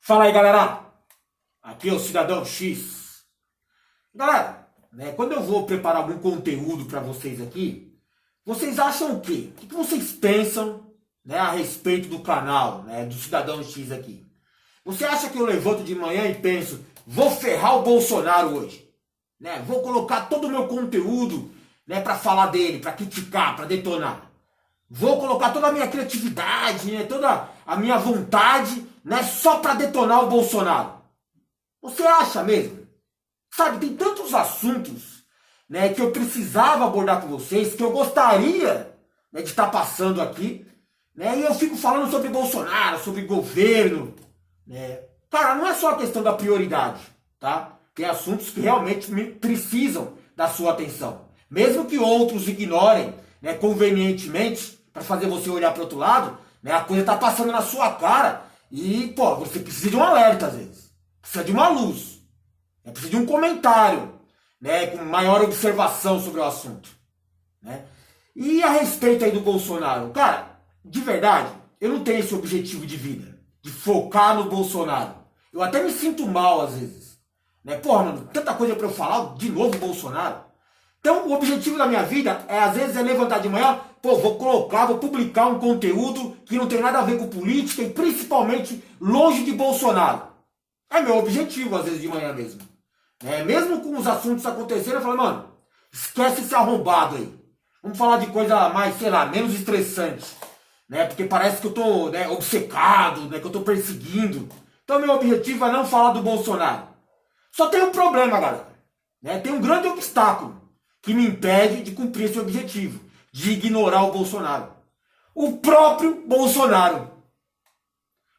Fala aí, galera. Aqui é o Cidadão X. Galera, quando eu vou preparar algum conteúdo para vocês aqui, vocês acham o quê? O que vocês pensam, a respeito do canal, do Cidadão X aqui? Você acha que eu levanto de manhã e penso, vou ferrar o Bolsonaro hoje? Vou colocar todo o meu conteúdo, para falar dele, para criticar, para detonar. Vou colocar toda a minha criatividade, toda a minha vontade, só para detonar o Bolsonaro. Você acha mesmo? Sabe, tem tantos assuntos, que eu precisava abordar com vocês, que eu gostaria, de estar passando aqui, e eu fico falando sobre Bolsonaro, sobre governo, Cara, não é só a questão da prioridade, tá? Tem assuntos que realmente precisam da sua atenção. Mesmo que outros ignorem, convenientemente, para fazer você olhar para outro lado, a coisa tá passando na sua cara e, pô, você precisa de um alerta às vezes. Precisa de uma luz. Precisa de um comentário, com maior observação sobre o assunto. E a respeito aí do Bolsonaro, cara, de verdade, eu não tenho esse objetivo de vida, de focar no Bolsonaro. Eu até me sinto mal às vezes. Porra, mano, tanta coisa para eu falar, de novo Bolsonaro. Então, o objetivo da minha vida às vezes, é levantar de manhã, pô, vou publicar um conteúdo que não tem nada a ver com política e principalmente longe de Bolsonaro. É meu objetivo, às vezes, de manhã mesmo. Mesmo com os assuntos acontecendo, eu falo, mano, esquece esse arrombado aí. Vamos falar de coisa mais, sei lá, menos estressante. Porque parece que eu tô obcecado, que eu tô perseguindo. Então, meu objetivo é não falar do Bolsonaro. Só tem um problema, galera. Tem um grande obstáculo que me impede de cumprir esse objetivo, de ignorar o Bolsonaro. O próprio Bolsonaro.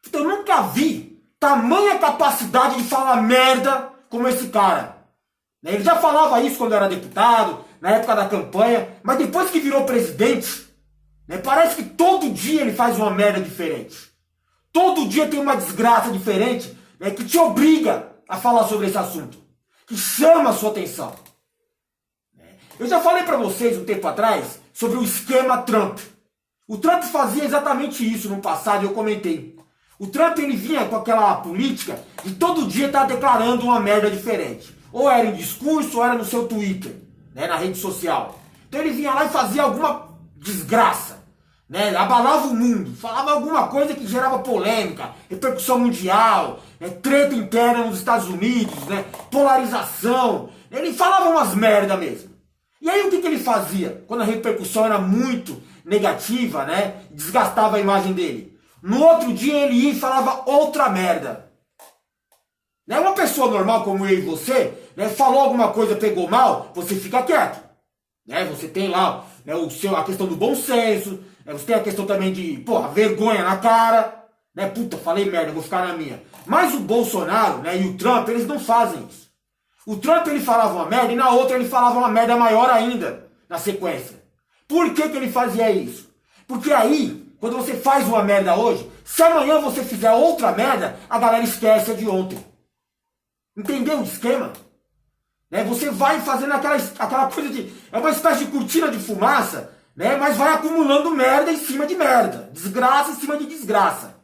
Então, eu nunca vi tamanha capacidade de falar merda como esse cara. Ele já falava isso quando era deputado, na época da campanha, mas depois que virou presidente, parece que todo dia ele faz uma merda diferente. Todo dia tem uma desgraça diferente, que te obriga a falar sobre esse assunto, que chama a sua atenção. Eu já falei para vocês um tempo atrás sobre o esquema Trump. O Trump fazia exatamente isso no passado, eu comentei. O Trump ele vinha com aquela política de todo dia estar declarando uma merda diferente. Ou era em discurso, ou era no seu Twitter, na rede social. Então ele vinha lá e fazia alguma desgraça, abalava o mundo, falava alguma coisa que gerava polêmica, repercussão mundial, treta interna nos Estados Unidos, polarização. Ele falava umas merda mesmo. E aí o que ele fazia? Quando a repercussão era muito negativa, desgastava a imagem dele. No outro dia ele ia e falava outra merda. Uma pessoa normal como eu e você, falou alguma coisa, pegou mal, você fica quieto. Você tem lá a questão do bom senso, você tem a questão também de, porra, vergonha na cara. Puta, falei merda, vou ficar na minha. Mas o Bolsonaro e o Trump, eles não fazem isso. O Trump ele falava uma merda e na outra ele falava uma merda maior ainda, na sequência. Por que ele fazia isso? Porque aí, quando você faz uma merda hoje, se amanhã você fizer outra merda, a galera esquece a de ontem. Entendeu o esquema? Você vai fazendo aquela coisa de... É uma espécie de cortina de fumaça, mas vai acumulando merda em cima de merda. Desgraça em cima de desgraça.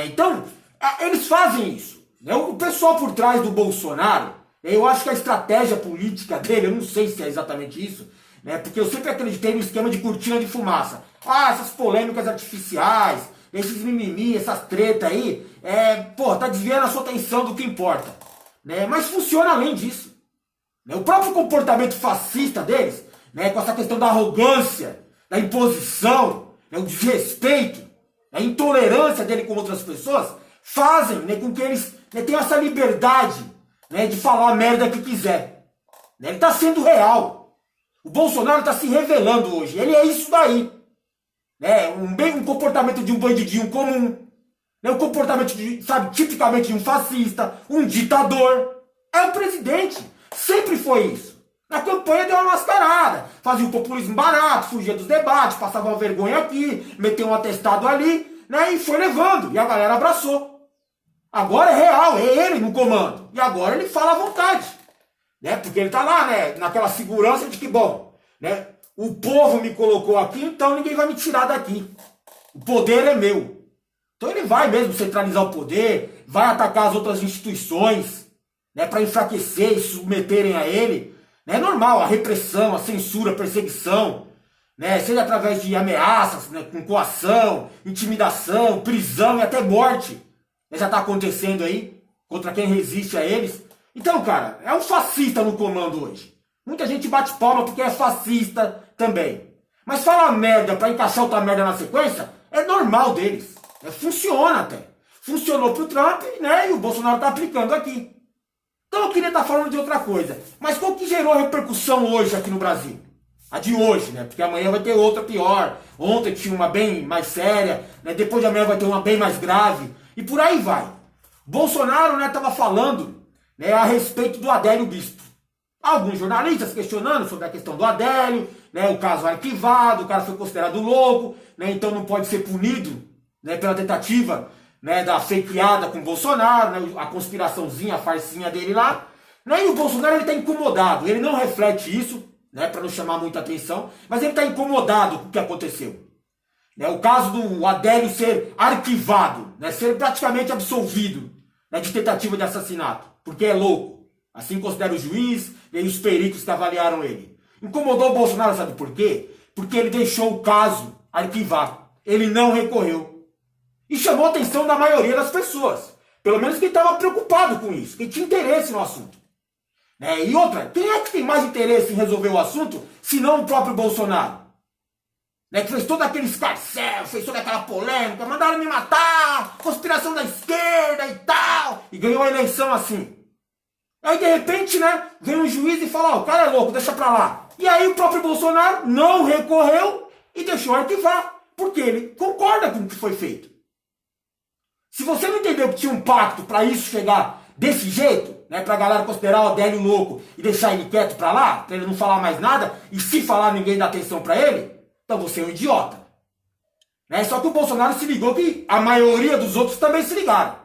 Então, eles fazem isso. O pessoal por trás do Bolsonaro, eu acho que a estratégia política dele, eu não sei se é exatamente isso, porque eu sempre acreditei no esquema de cortina de fumaça. Essas polêmicas artificiais, esses mimimi, essas tretas aí, tá desviando a sua atenção do que importa. Mas funciona além disso. O próprio comportamento fascista deles, com essa questão da arrogância, da imposição, o desrespeito, a intolerância dele com outras pessoas, fazem com que eles tenham essa liberdade de falar a merda que quiser. Ele está sendo real. O Bolsonaro está se revelando hoje. Ele é isso daí. Um comportamento de um bandidinho comum. Um comportamento, tipicamente de um fascista, um ditador. É o presidente. Sempre foi isso. Na campanha deu uma mascarada. Fazia um populismo barato, fugia dos debates, passava uma vergonha aqui, meteu um atestado ali, e foi levando. E a galera abraçou. Agora é real, é ele no comando. E agora ele fala à vontade. Porque ele tá lá, naquela segurança de que, bom, o povo me colocou aqui, então ninguém vai me tirar daqui. O poder é meu. Então ele vai mesmo centralizar o poder, vai atacar as outras instituições, né, para enfraquecer e submeterem a ele. É normal a repressão, a censura, a perseguição, né, seja através de ameaças, né, com coação, intimidação, prisão e até morte. Né, já está acontecendo aí contra quem resiste a eles. Então, cara, é um fascista no comando hoje. Muita gente bate palma porque é fascista também. Mas falar merda para encaixar outra merda na sequência é normal deles. Funciona até. Funcionou pro Trump, né? E o Bolsonaro tá aplicando aqui. Então eu queria estar falando de outra coisa. Mas qual que gerou a repercussão hoje aqui no Brasil? A de hoje, né? Porque amanhã vai ter outra pior. Ontem tinha uma bem mais séria, né? Depois de amanhã vai ter uma bem mais grave. E por aí vai. Bolsonaro, né, tava falando, né, a respeito do Adélio Bispo. Alguns jornalistas questionando sobre a questão do Adélio, né, o caso arquivado, o cara foi considerado louco, né, então não pode ser punido, né, pela tentativa, né, da fakeada com o Bolsonaro, né, a conspiraçãozinha, a farcinha dele lá. Né, e o Bolsonaro ele está incomodado, ele não reflete isso, né, para não chamar muita atenção, mas ele está incomodado com o que aconteceu. Né, o caso do Adélio ser arquivado, né, ser praticamente absolvido, né, de tentativa de assassinato, porque é louco. Assim considera o juiz e os peritos que avaliaram ele. Incomodou o Bolsonaro, sabe por quê? Porque ele deixou o caso arquivado. Ele não recorreu. E chamou a atenção da maioria das pessoas. Pelo menos quem estava preocupado com isso, quem tinha interesse no assunto. Né? E outra, quem é que tem mais interesse em resolver o assunto, se não o próprio Bolsonaro? Né? Que fez todo aquele escarcéu, fez toda aquela polêmica, mandaram me matar, conspiração da esquerda e tal. E ganhou a eleição assim. Aí de repente, né, vem um juiz e fala, ó, o cara é louco, deixa pra lá. E aí o próprio Bolsonaro não recorreu e deixou arquivar, porque ele concorda com o que foi feito. Se você não entendeu que tinha um pacto para isso chegar desse jeito, né, pra galera considerar o Adélio louco e deixar ele quieto pra lá, pra ele não falar mais nada, e se falar ninguém dá atenção pra ele, então você é um idiota. Né? Só que o Bolsonaro se ligou que a maioria dos outros também se ligaram.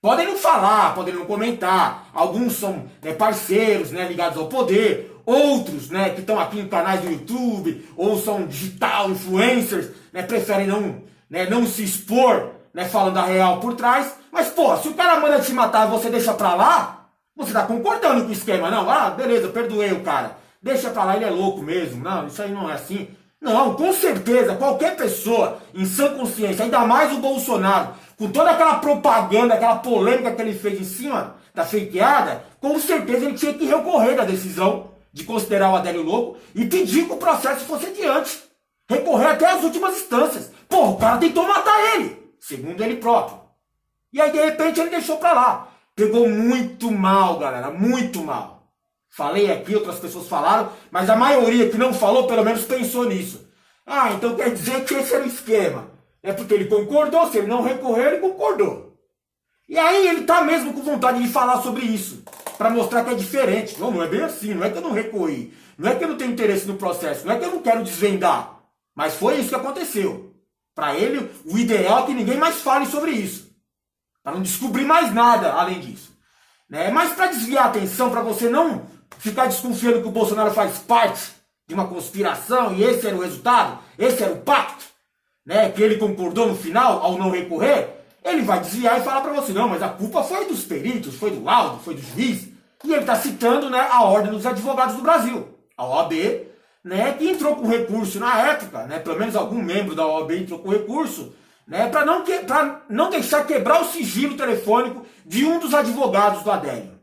Podem não falar, podem não comentar. Alguns são, né, parceiros, né, ligados ao poder. Outros, né, que estão aqui em canais do YouTube, ou são digital influencers, né, preferem não, né, não se expor, né, falando a real por trás. Mas, pô, se o cara manda te matar e você deixa pra lá, você tá concordando com o esquema, não? Ah, beleza, perdoei o cara. Deixa pra lá, ele é louco mesmo. Não, isso aí não é assim. Não, com certeza, qualquer pessoa em sã consciência, ainda mais o Bolsonaro, com toda aquela propaganda, aquela polêmica que ele fez em cima da fakeada, com certeza ele tinha que recorrer da decisão de considerar o Adélio louco e pedir que o processo fosse adiante. Recorrer até as últimas instâncias. Porra, o cara tentou matar ele, segundo ele próprio. E aí, de repente, ele deixou pra lá. Pegou muito mal, galera, muito mal. Falei aqui, outras pessoas falaram, mas a maioria que não falou, pelo menos pensou nisso. Ah, então quer dizer que esse era o esquema. É porque ele concordou, se ele não recorreu, ele concordou. E aí ele tá mesmo com vontade de falar sobre isso, para mostrar que é diferente. Não, não é bem assim, não é que eu não recorri, não é que eu não tenho interesse no processo, não é que eu não quero desvendar. Mas foi isso que aconteceu. Para ele, o ideal é que ninguém mais fale sobre isso. Para não descobrir mais nada além disso. Né? Mas para desviar a atenção, para você não ficar desconfiando que o Bolsonaro faz parte de uma conspiração e esse era o resultado, esse era o pacto, né, que ele concordou no final ao não recorrer, ele vai desviar e falar para você, não, mas a culpa foi dos peritos, foi do laudo, foi do juiz. E ele está citando, né, a Ordem dos Advogados do Brasil, a OAB, né, que entrou com recurso na época, né, pelo menos algum membro da OAB entrou com recurso, né, para não deixar quebrar o sigilo telefônico de um dos advogados do Adélio.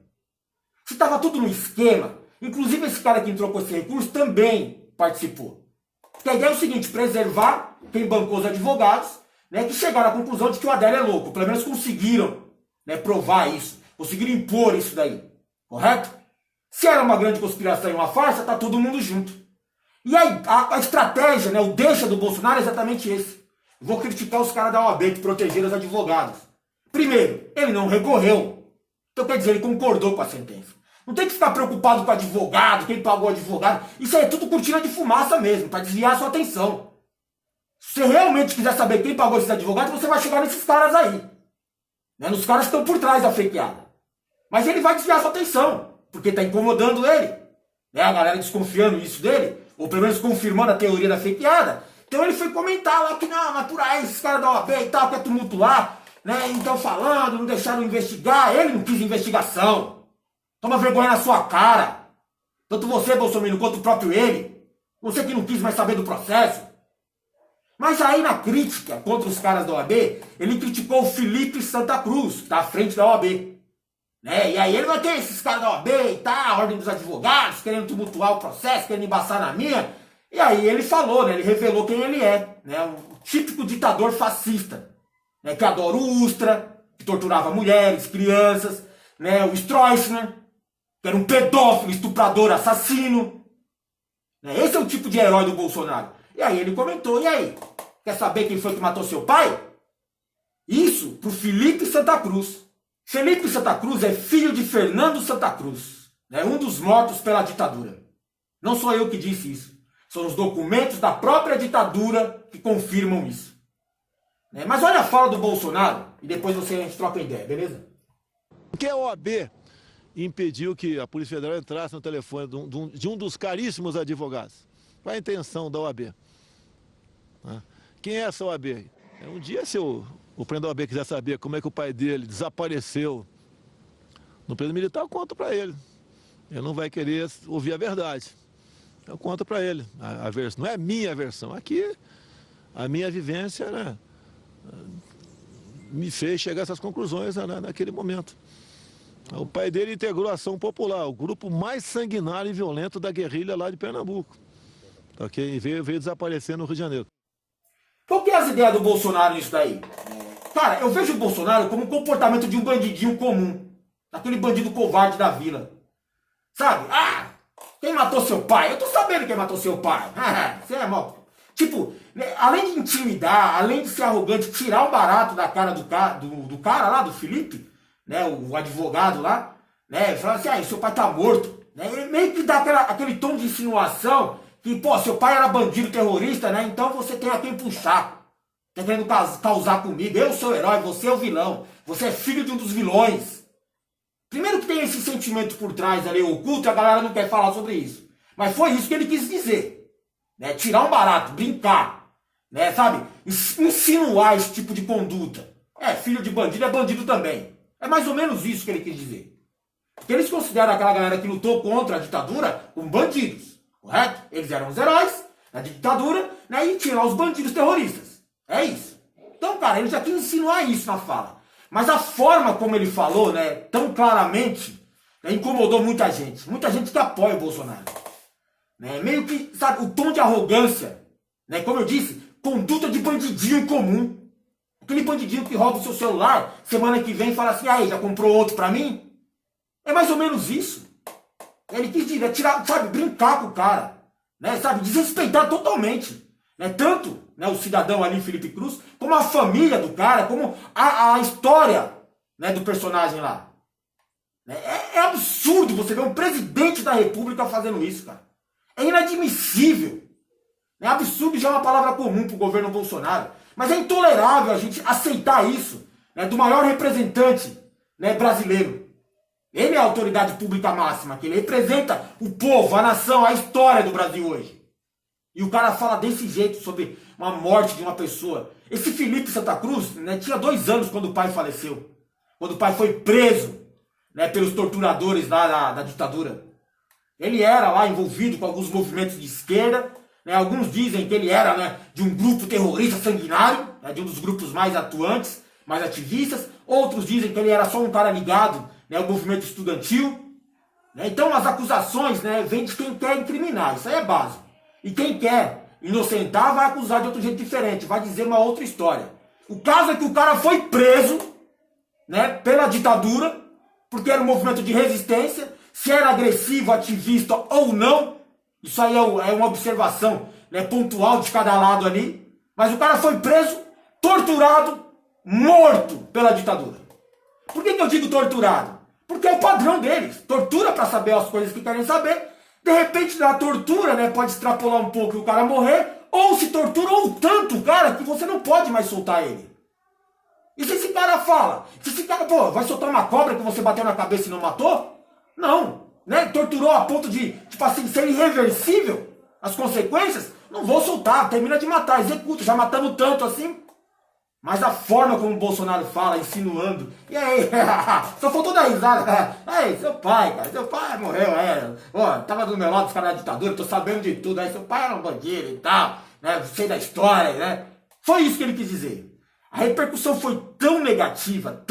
Se estava tudo no esquema, inclusive esse cara que entrou com esse recurso também participou. Porque a ideia é o seguinte, preservar quem bancou os advogados, né, que chegaram à conclusão de que o Adélio é louco. Pelo menos conseguiram, né, provar isso, conseguiram impor isso daí. Correto? Se era uma grande conspiração e uma farsa, tá todo mundo junto. E aí, a estratégia, né, o deixa do Bolsonaro é exatamente esse. Vou criticar os caras da OAB que protegeram os advogados. Primeiro, ele não recorreu. Então quer dizer, ele concordou com a sentença. Não tem que ficar preocupado com o advogado, quem pagou o advogado. Isso aí é tudo cortina de fumaça mesmo, para desviar a sua atenção. Se você realmente quiser saber quem pagou esses advogados, você vai chegar nesses caras aí. Né? Nos caras que estão por trás da fakeada. Mas ele vai desviar a sua atenção, porque está incomodando ele. Né? A galera desconfiando isso dele, ou pelo menos confirmando a teoria da fakeada. Então ele foi comentar lá que não, mas por aí, esses caras da OAB e tal, quer tumultuar, né? Então falando, não deixaram investigar, ele não quis investigação. Toma vergonha na sua cara. Tanto você, Bolsonaro, quanto o próprio ele. Você que não quis mais saber do processo. Mas aí na crítica contra os caras da OAB, ele criticou o Felipe Santa Cruz, que tá à frente da OAB. Né? E aí ele vai ter esses caras da OAB e tal, a ordem dos advogados, querendo tumultuar o processo, querendo embaçar na minha. E aí ele falou, né? Ele revelou quem ele é, né? Um típico ditador fascista, né? Que adora o Ustra, que torturava mulheres, crianças, né? O Stroessner, que era um pedófilo, estuprador, assassino. Né? Esse é o tipo de herói do Bolsonaro. E aí ele comentou, e aí? Quer saber quem foi que matou seu pai? Isso pro Felipe Santa Cruz. Felipe Santa Cruz é filho de Fernando Santa Cruz, né? Um dos mortos pela ditadura. Não sou eu que disse isso. São os documentos da própria ditadura que confirmam isso. Né? Mas olha a fala do Bolsonaro e depois a gente troca ideia, beleza? Por que a OAB impediu que a Polícia Federal entrasse no telefone de um dos caríssimos advogados? Qual é a intenção da OAB? Quem é essa OAB? Um dia, se o presidente da OAB quiser saber como é que o pai dele desapareceu no preso militar, eu conto para ele. Ele não vai querer ouvir a verdade. Eu conto para ele. A versão, não é a minha versão. Aqui, a minha vivência, né, me fez chegar a essas conclusões, né, naquele momento. O pai dele integrou a Ação Popular, o grupo mais sanguinário e violento da guerrilha lá de Pernambuco. Okay? E veio desaparecer no Rio de Janeiro. Qual que é as ideias do Bolsonaro nisso daí? Cara, eu vejo o Bolsonaro como um comportamento de um bandidinho comum. Aquele bandido covarde da vila. Sabe? Ah, quem matou seu pai? Eu tô sabendo quem matou seu pai. Você é mal. Tipo, além de intimidar, além de ser arrogante, tirar o barato da cara do cara lá, do Felipe, né, o advogado lá, né, falar assim, seu pai tá morto. Né, ele meio que dá aquele tom de insinuação que, pô, seu pai era bandido terrorista, né, então você tem a quem puxar. Tá querendo causar comigo, eu sou o herói, você é o vilão, você é filho de um dos vilões. Primeiro que tem esse sentimento por trás ali, oculto, e a galera não quer falar sobre isso. Mas foi isso que ele quis dizer. Né? Tirar um barato, brincar, né? Sabe? Insinuar esse tipo de conduta. Filho de bandido é bandido também. É mais ou menos isso que ele quis dizer. Porque eles consideram aquela galera que lutou contra a ditadura como bandidos. Correto? Eles eram os heróis da ditadura, né? E tinham lá os bandidos terroristas. É isso. Então, cara, ele já quis insinuar isso na fala. Mas a forma como ele falou, né, tão claramente, né, incomodou muita gente. Muita gente que apoia o Bolsonaro. Né, meio que, sabe, o tom de arrogância, né, como eu disse, conduta de bandidinho comum. Aquele bandidinho que rouba o seu celular, semana que vem fala assim, aí, já comprou outro pra mim? É mais ou menos isso. Ele quis tirar, sabe, brincar com o cara. Né, sabe, desrespeitar totalmente. Né, tanto, né, o cidadão ali, Felipe Cruz, como a família do cara, como a história, né, do personagem lá. É absurdo você ver um presidente da república fazendo isso, cara. É inadmissível. É absurdo, já é uma palavra comum para o governo Bolsonaro. Mas é intolerável a gente aceitar isso, né, do maior representante, né, brasileiro. Ele é a autoridade pública máxima, que ele representa o povo, a nação, a história do Brasil hoje. E o cara fala desse jeito sobre uma morte de uma pessoa. Esse Felipe Santa Cruz, né, tinha 2 anos quando o pai faleceu. Quando o pai foi preso, né, pelos torturadores lá da ditadura. Ele era lá envolvido com alguns movimentos de esquerda. Né, alguns dizem que ele era, né, de um grupo terrorista sanguinário, né, de um dos grupos mais atuantes, mais ativistas. Outros dizem que ele era só um cara ligado, né, ao movimento estudantil. Né, então as acusações, né, vêm de quem quer incriminar. Isso aí é básico. E quem quer inocentar vai acusar de outro jeito diferente, vai dizer uma outra história. O caso é que o cara foi preso, né, pela ditadura, porque era um movimento de resistência, se era agressivo, ativista ou não, isso aí é uma observação, né, pontual de cada lado ali, mas o cara foi preso, torturado, morto pela ditadura. Por que eu digo torturado? Porque é o padrão deles, tortura para saber as coisas que querem saber. De repente, na tortura, né, pode extrapolar um pouco e o cara morrer, ou se torturou tanto o cara que você não pode mais soltar ele. E se esse cara fala? Se esse cara, pô, vai soltar uma cobra que você bateu na cabeça e não matou? Não. Né? Torturou a ponto de, tipo assim, ser irreversível as consequências? Não vou soltar, termina de matar, executa, já matamos tanto assim. Mas a forma como o Bolsonaro fala, insinuando, e aí, só faltou dar risada, aí, seu pai, cara, seu pai morreu, ó, tava do meu lado dos caras da ditadura, tô sabendo de tudo, aí seu pai era um bandido e tal, né, sei da história, né, foi isso que ele quis dizer. A repercussão foi tão negativa,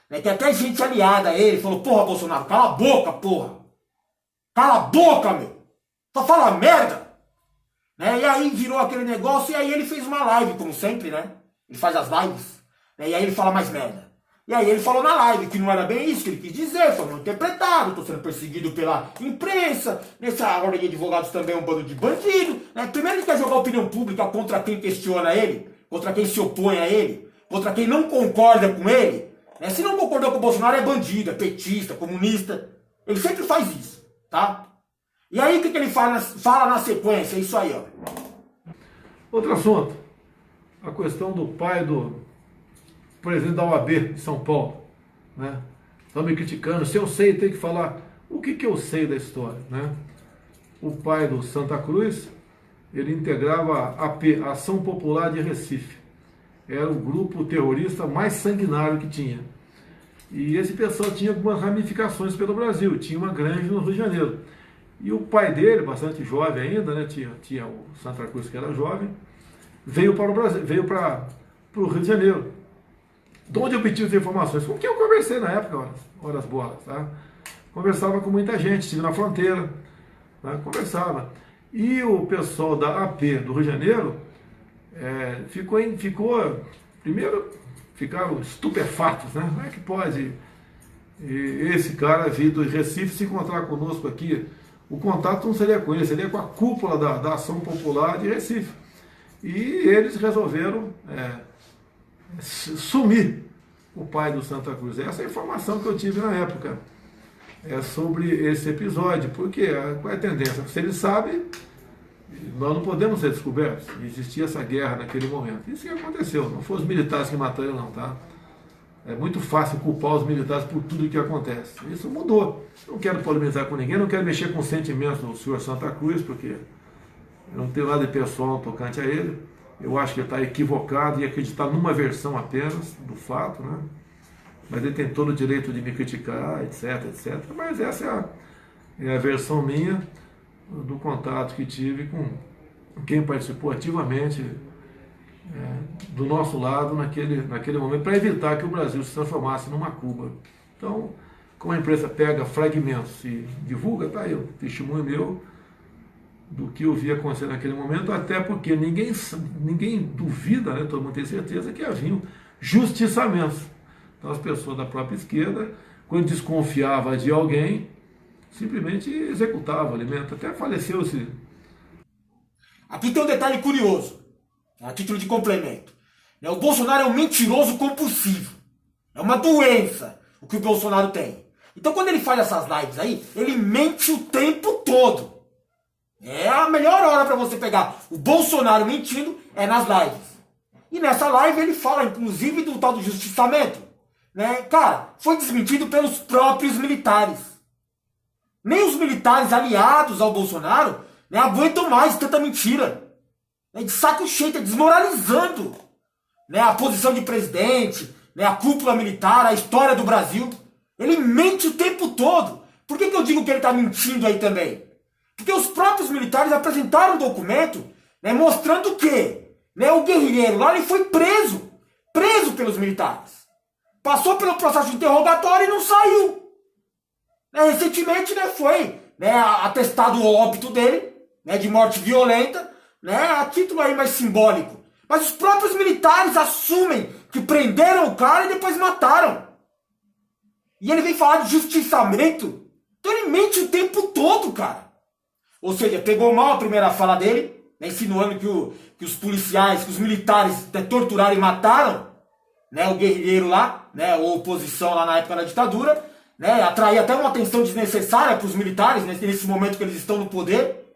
né, que até gente aliada a ele falou, porra, Bolsonaro, cala a boca, porra, cala a boca, meu, só fala merda, né, e aí virou aquele negócio, e aí ele fez uma live, como sempre, né, ele faz as lives, né, e aí ele fala mais merda. E aí ele falou na live que não era bem isso que ele quis dizer, foi mal interpretado, estou sendo perseguido pela imprensa, nessa ordem de advogados também é um bando de bandido. Né? Primeiro ele quer jogar opinião pública contra quem questiona ele, contra quem se opõe a ele, contra quem não concorda com ele. Né? Se não concordou com o Bolsonaro é bandido, é petista, comunista. Ele sempre faz isso, tá? E aí o que ele fala na sequência? É isso aí, ó. Outro assunto, a questão do pai do presidente da OAB de São Paulo, né? Estão me criticando, se eu sei, tem que falar o que eu sei da história, né? O pai do Santa Cruz, ele integrava a AP, Ação Popular de Recife. Era o grupo terrorista mais sanguinário que tinha. E esse pessoal tinha algumas ramificações pelo Brasil, tinha uma grande no Rio de Janeiro. E o pai dele, bastante jovem ainda, né? Tinha o Santa Cruz que era jovem, veio para o Brasil, veio para o Rio de Janeiro. De onde eu obtive as informações? Com quem eu conversei na época, horas boas, tá? Conversava com muita gente, estive na fronteira, tá? Conversava. E o pessoal da AP do Rio de Janeiro primeiro ficaram estupefatos, né? Como é que pode esse cara vir do Recife se encontrar conosco aqui? O contato não seria com ele, seria com a cúpula da Ação Popular de Recife. E eles resolveram sumir o pai do Santa Cruz. Essa é a informação que eu tive na época sobre esse episódio, porque qual é a tendência? Se ele sabe, nós não podemos ser descobertos. Existia essa guerra naquele momento. Isso que aconteceu, não foram os militares que mataram não, tá? É muito fácil culpar os militares por tudo que acontece. Isso mudou. Não quero polemizar com ninguém, não quero mexer com os sentimentos do senhor Santa Cruz, porque eu não tenho nada de pessoal tocante a ele. Eu acho que ele está equivocado e acreditar numa versão apenas do fato, né? Mas ele tem todo o direito de me criticar, etc, etc. Mas essa é a versão minha do contato que tive com quem participou ativamente do nosso lado naquele momento, para evitar que o Brasil se transformasse numa Cuba. Então, como a imprensa pega fragmentos e divulga, tá aí o testemunho meu do que eu vi acontecer naquele momento, até porque ninguém duvida, né, todo mundo tem certeza que haviam justiçamentos. Então as pessoas da própria esquerda, quando desconfiava de alguém, simplesmente executava o alimento, até faleceu-se. Aqui tem um detalhe curioso, a título de complemento. O Bolsonaro é um mentiroso compulsivo, é uma doença o que o Bolsonaro tem. Então quando ele faz essas lives aí, ele mente o tempo todo. É a melhor hora para você pegar o Bolsonaro mentindo é nas lives. E nessa live ele fala, inclusive, do tal do justiçamento. Né? Cara, foi desmentido pelos próprios militares. Nem os militares aliados ao Bolsonaro, né, aguentam mais tanta mentira. De saco cheio, tá desmoralizando, né, a posição de presidente, né, a cúpula militar, a história do Brasil. Ele mente o tempo todo. Por que eu digo que ele está mentindo aí também? Porque os próprios militares apresentaram um documento, né, mostrando que, né, o guerrilheiro lá ele foi preso pelos militares. Passou pelo processo de interrogatório e não saiu. Recentemente, né, foi, né, atestado o óbito dele, né, de morte violenta, né, a título aí mais simbólico. Mas os próprios militares assumem que prenderam o cara e depois mataram. E ele vem falar de justiçamento. Então ele mente o tempo todo, cara. Ou seja, pegou mal a primeira fala dele, né, insinuando que os policiais, que os militares torturaram e mataram, né, o guerrilheiro lá, né, a oposição lá na época da ditadura, né, atrair até uma atenção desnecessária para os militares, né, nesse momento que eles estão no poder.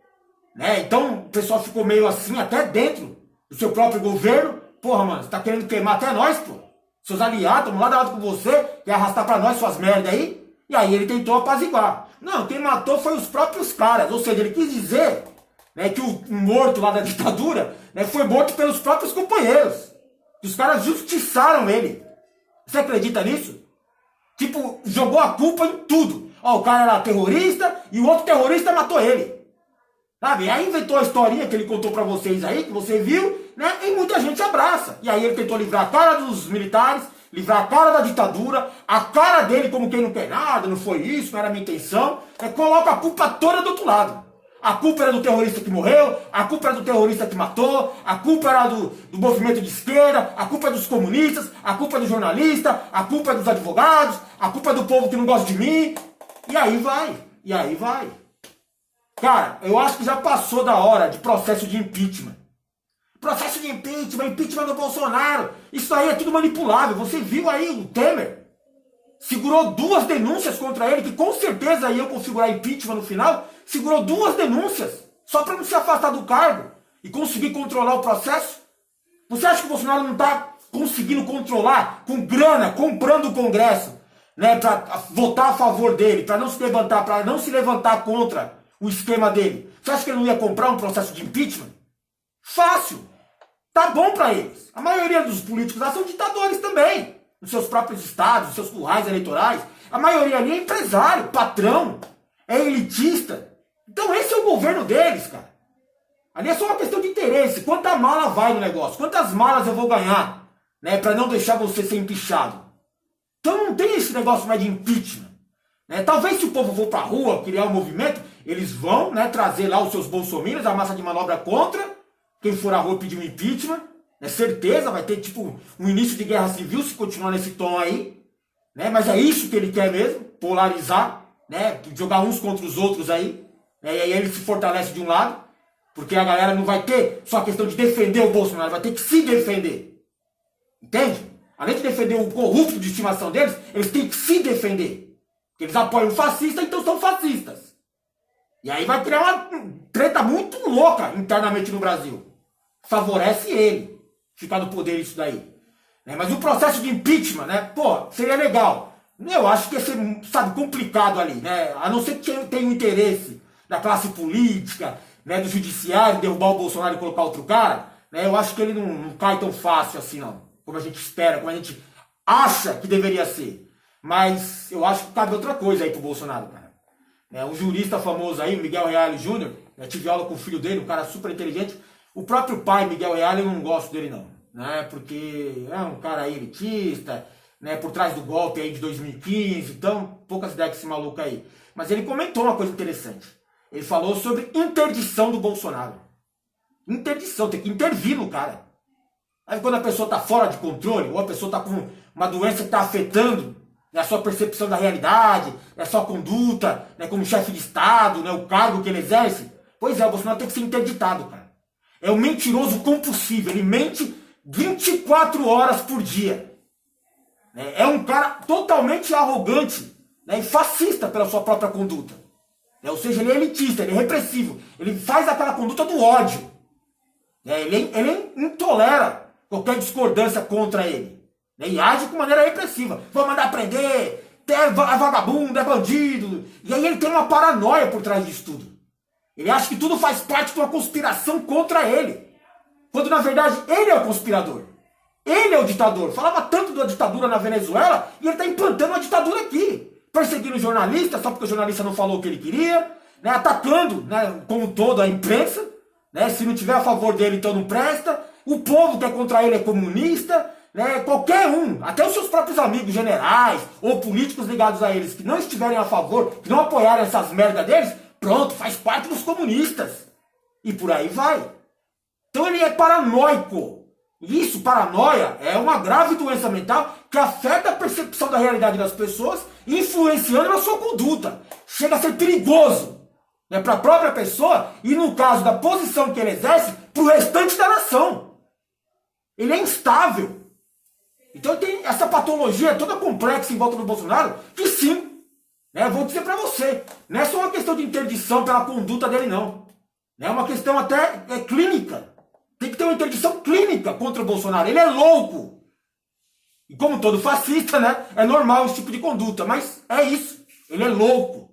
Né, então o pessoal ficou meio assim, até dentro do seu próprio governo. Porra, mano, você tá querendo queimar até nós, pô. Seus aliados, estamos lá da lado com você, quer arrastar para nós suas merdas aí. E aí ele tentou apaziguar. Não, quem matou foi os próprios caras. Ou seja, ele quis dizer né, que o morto lá da ditadura, né, foi morto pelos próprios companheiros. Que os caras justiçaram ele. Você acredita nisso? Tipo, jogou a culpa em tudo. Ó, o cara era terrorista e o outro terrorista matou ele. Sabe? Aí inventou a historinha que ele contou pra vocês aí, que você viu, né? E muita gente abraça. E aí ele tentou livrar a cara dos militares, livrar a cara da ditadura, a cara dele como quem não quer nada, não foi isso, não era a minha intenção. Coloca a culpa toda do outro lado. A culpa era do terrorista que morreu, a culpa era do terrorista que matou, a culpa era do movimento de esquerda, a culpa é dos comunistas, a culpa é do jornalista, a culpa é dos advogados, a culpa é do povo que não gosta de mim. E aí vai, e aí vai. Cara, eu acho que já passou da hora de processo de impeachment. Processo de impeachment, impeachment do Bolsonaro. Isso aí é tudo manipulável. Você viu aí o Temer? Segurou 2 denúncias contra ele, que com certeza iam configurar impeachment no final. Segurou 2 denúncias, só para não se afastar do cargo e conseguir controlar o processo. Você acha que o Bolsonaro não está conseguindo controlar com grana, comprando o Congresso, né, para votar a favor dele, para não se levantar contra o esquema dele? Você acha que ele não ia comprar um processo de impeachment? Fácil. Tá bom para eles. A maioria dos políticos lá são ditadores também, nos seus próprios estados, nos seus currais eleitorais. A maioria ali é empresário, patrão, é elitista. Então esse é o governo deles, cara. Ali é só uma questão de interesse. Quanta mala vai no negócio? Quantas malas eu vou ganhar, né, para não deixar você ser empichado? Então não tem esse negócio mais de impeachment. Né? Talvez se o povo for pra rua, criar um movimento, eles vão, né, trazer lá os seus bolsominions, a massa de manobra contra quem for à rua pedir um impeachment. É certeza, vai ter tipo um início de guerra civil se continuar nesse tom aí. Né? Mas é isso que ele quer mesmo, polarizar, né? Jogar uns contra os outros aí. Né? E aí ele se fortalece de um lado, porque a galera não vai ter só a questão de defender o Bolsonaro, vai ter que se defender. Entende? Além de defender o corrupto de estimação deles, eles têm que se defender. Porque eles apoiam o fascista, então são fascistas. E aí vai criar uma treta muito louca internamente no Brasil. Favorece ele ficar no poder isso daí. Né? Mas o processo de impeachment, né? Pô, seria legal. Eu acho que ia ser, sabe, complicado ali, né? A não ser que tenha um interesse da classe política, né, do judiciário, derrubar o Bolsonaro e colocar outro cara, né? Eu acho que ele não cai tão fácil assim, não. Como a gente espera, como a gente acha que deveria ser. Mas eu acho que cabe outra coisa aí pro Bolsonaro, cara. Né? Um jurista famoso aí, Miguel Reale Júnior, eu tive aula com o filho dele, um cara super inteligente. O próprio pai, Miguel Reale, eu não gosto dele não, né? Porque é um cara aí elitista, né? Por trás do golpe aí de 2015, então poucas ideias que esse maluco aí. Mas ele comentou uma coisa interessante. Ele falou sobre interdição do Bolsonaro. Interdição, tem que intervir no cara. Aí quando a pessoa está fora de controle, ou a pessoa está com uma doença que está afetando, né, a sua percepção da realidade, a sua conduta, né, como chefe de Estado, né, o cargo que ele exerce, pois é, o Bolsonaro tem que ser interditado, cara. É um mentiroso compulsivo, ele mente 24 horas por dia. É um cara totalmente arrogante, né, e fascista pela sua própria conduta. Ou seja, ele é elitista, ele é repressivo, ele faz aquela conduta do ódio. Ele intolera qualquer discordância contra ele. E age de maneira repressiva. Vou mandar prender, é vagabundo, é bandido. E aí ele tem uma paranoia por trás disso tudo. Ele acha que tudo faz parte de uma conspiração contra ele. Quando na verdade ele é o conspirador. Ele é o ditador. Falava tanto da ditadura na Venezuela e ele está implantando uma ditadura aqui. Perseguindo jornalista, só porque o jornalista não falou o que ele queria. Né, atacando, né, como todo a imprensa. Né, se não tiver a favor dele, então não presta. O povo que é contra ele é comunista. Né, qualquer um, até os seus próprios amigos generais ou políticos ligados a eles que não estiverem a favor, que não apoiarem essas merdas deles, pronto, faz parte dos comunistas. E por aí vai. Então ele é paranoico. Isso, paranoia, é uma grave doença mental que afeta a percepção da realidade das pessoas, influenciando na sua conduta. Chega a ser perigoso, né, para a própria pessoa e, no caso da posição que ele exerce, para o restante da nação. Ele é instável. Então tem essa patologia toda complexa em volta do Bolsonaro, que sim, né, vou dizer para você, não é só uma questão de interdição pela conduta dele, não. É uma questão até clínica. Tem que ter uma interdição clínica contra o Bolsonaro. Ele é louco. E como todo fascista, né, é normal esse tipo de conduta. Mas é isso. Ele é louco.